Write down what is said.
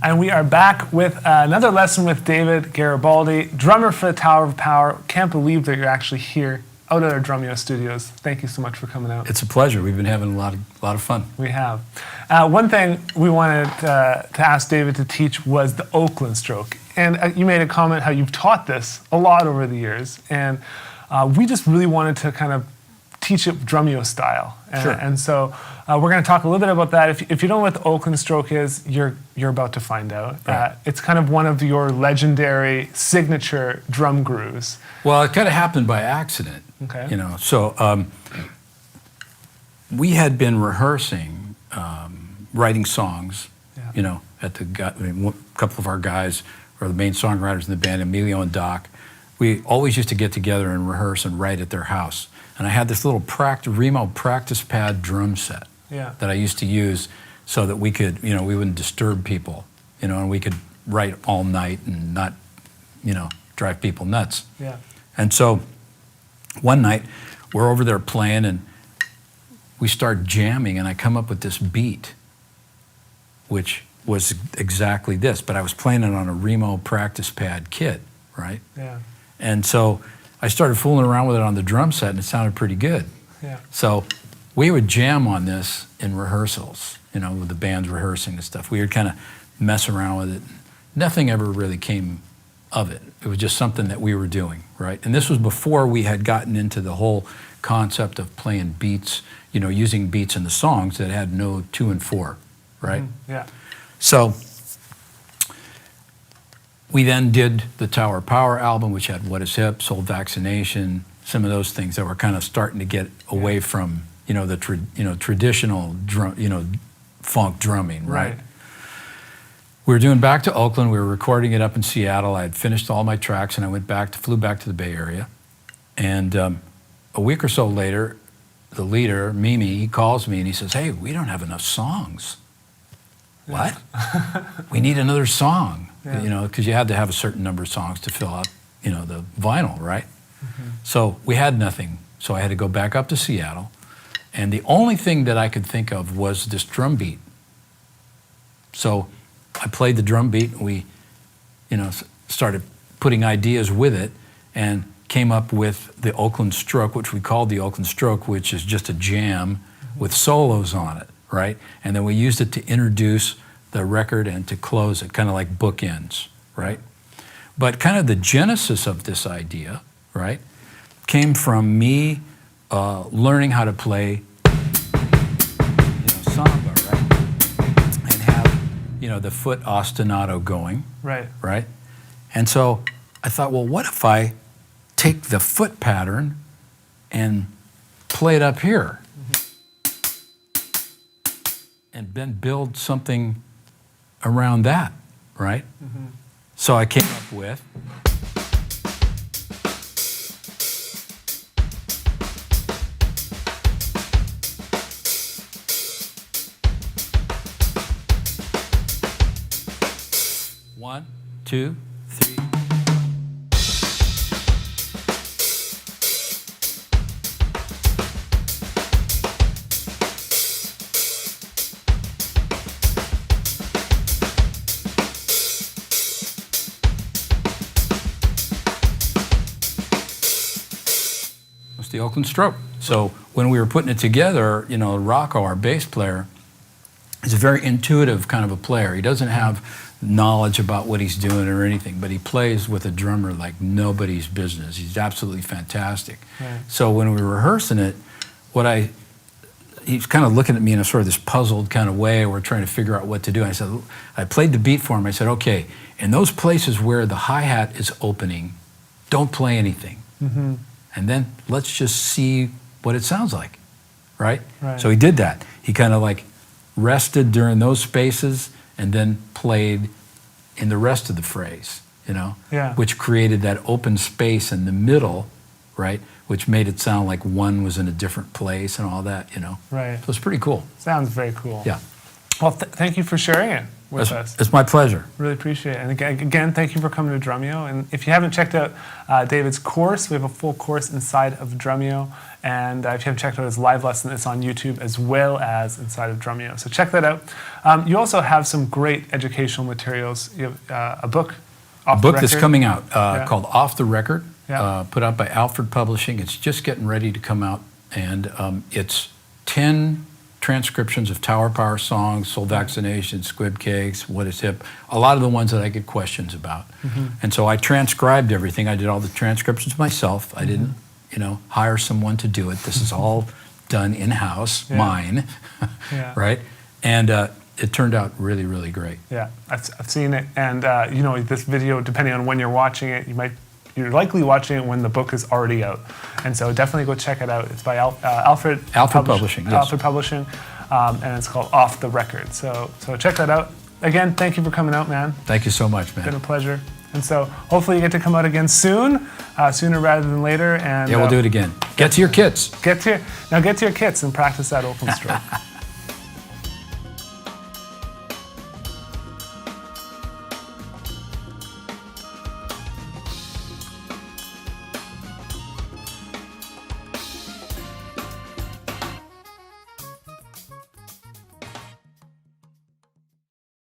And we are back with another lesson with David Garibaldi, drummer for the Tower of Power. Can't believe that you're actually here out at our Drumeo studios. Thank you so much for coming out. It's a pleasure. We've been having a lot of fun. We have. One thing we wanted to ask David to teach was the Oakland stroke. And you made a comment how you've taught this a lot over the years. And we just really wanted to kind of teach it Drumeo style. Sure. And so we're going to talk a little bit about that. If you don't know what the Oakland stroke is, you're about to find out. Right. It's kind of one of your legendary signature drum grooves. Well, it kind of happened by accident. Okay. You know, so we had been rehearsing, writing songs. Yeah. You know, at a couple of our guys are the main songwriters in the band, Emilio and Doc. We always used to get together and rehearse and write at their house. And I had this little Remo practice pad drum set that I used to use so that we could, you know, we wouldn't disturb people, you know, and we could write all night and not, you know, drive people nuts. Yeah. And so one night we're over there playing and we start jamming and I come up with this beat, which was exactly this, but I was playing it on a Remo practice pad kit, right? Yeah. And so I started fooling around with it on the drum set and it sounded pretty good. Yeah. So we would jam on this in rehearsals, you know, with the bands rehearsing and stuff. We would kind of mess around with it. Nothing ever really came of it. It was just something that we were doing, right? And this was before we had gotten into the whole concept of playing beats, you know, using beats in the songs that had no 2 and 4, right? Yeah. So we then did the Tower of Power album, which had What Is Hip, Soul Vaccination, some of those things that were kind of starting to get away from, you know, the traditional drum, you know, funk drumming, right? We were doing Back to Oakland. We were recording it up in Seattle. I had finished all my tracks, and I flew back to the Bay Area. And a week or so later, the leader, Mimi, he calls me and he says, "Hey, we don't have enough songs." What? We need another song. Yeah. You know, because you had to have a certain number of songs to fill out, you know, the vinyl, right? Mm-hmm. So we had nothing. So I had to go back up to Seattle. And the only thing that I could think of was this drum beat. So I played the drum beat and we, you know, started putting ideas with it and came up with the Oakland stroke, which we called the Oakland stroke, which is just a jam with solos on it, right? And then we used it to introduce the record and to close it, kind of like bookends, right? But kind of the genesis of this idea, right, came from me learning how to play, you know, samba, right? And have, you know, the foot ostinato going, right? And so I thought, well, what if I take the foot pattern and play it up here? And then build something around that, right? Mm-hmm. So I came up with one, two, three. The Oakland stroke. So when we were putting it together, you know, Rocco, our bass player, is a very intuitive kind of a player. He doesn't have knowledge about what he's doing or anything, but he plays with a drummer like nobody's business. He's absolutely fantastic. Right. So when we were rehearsing it, he's kind of looking at me in a sort of this puzzled kind of way. We're trying to figure out what to do. I played the beat for him. I said, okay, in those places where the hi-hat is opening, don't play anything. Mm-hmm. And then let's just see what it sounds like, right? So he did that. He kind of like rested during those spaces and then played in the rest of the phrase, you know, which created that open space in the middle, right? Which made it sound like one was in a different place and all that, you know. Right. So it's pretty cool. Sounds very cool. Yeah. Well, thank you for sharing it with us. It's my pleasure. Really appreciate it. And again, thank you for coming to Drumeo. And if you haven't checked out David's course, we have a full course inside of Drumeo. And if you haven't checked out his live lesson, it's on YouTube as well as inside of Drumeo. So check that out. You also have some great educational materials. You have a book. A book that's coming out called Off the Record, Yeah. put out by Alfred Publishing. It's just getting ready to come out. And it's 10 transcriptions of Tower Power songs, Soul Vaccination, Squib Cakes, What is Hip, a lot of the ones that I get questions about. And so I transcribed everything. I did all the transcriptions myself. I didn't, hire someone to do it. This is all done in-house, mine, right? And it turned out really, really great. Yeah, I've seen it. And, this video, depending on when you're watching it, you're likely watching it when the book is already out. And so definitely go check it out. It's by Alfred Publishing, yes. Alfred Publishing, and it's called Off the Record. So check that out. Again, thank you for coming out, man. Thank you so much, man. It's been a pleasure. And so hopefully you get to come out again soon, sooner rather than later. And yeah, we'll do it again. Get to your kits. Get to your kits and practice that open stroke.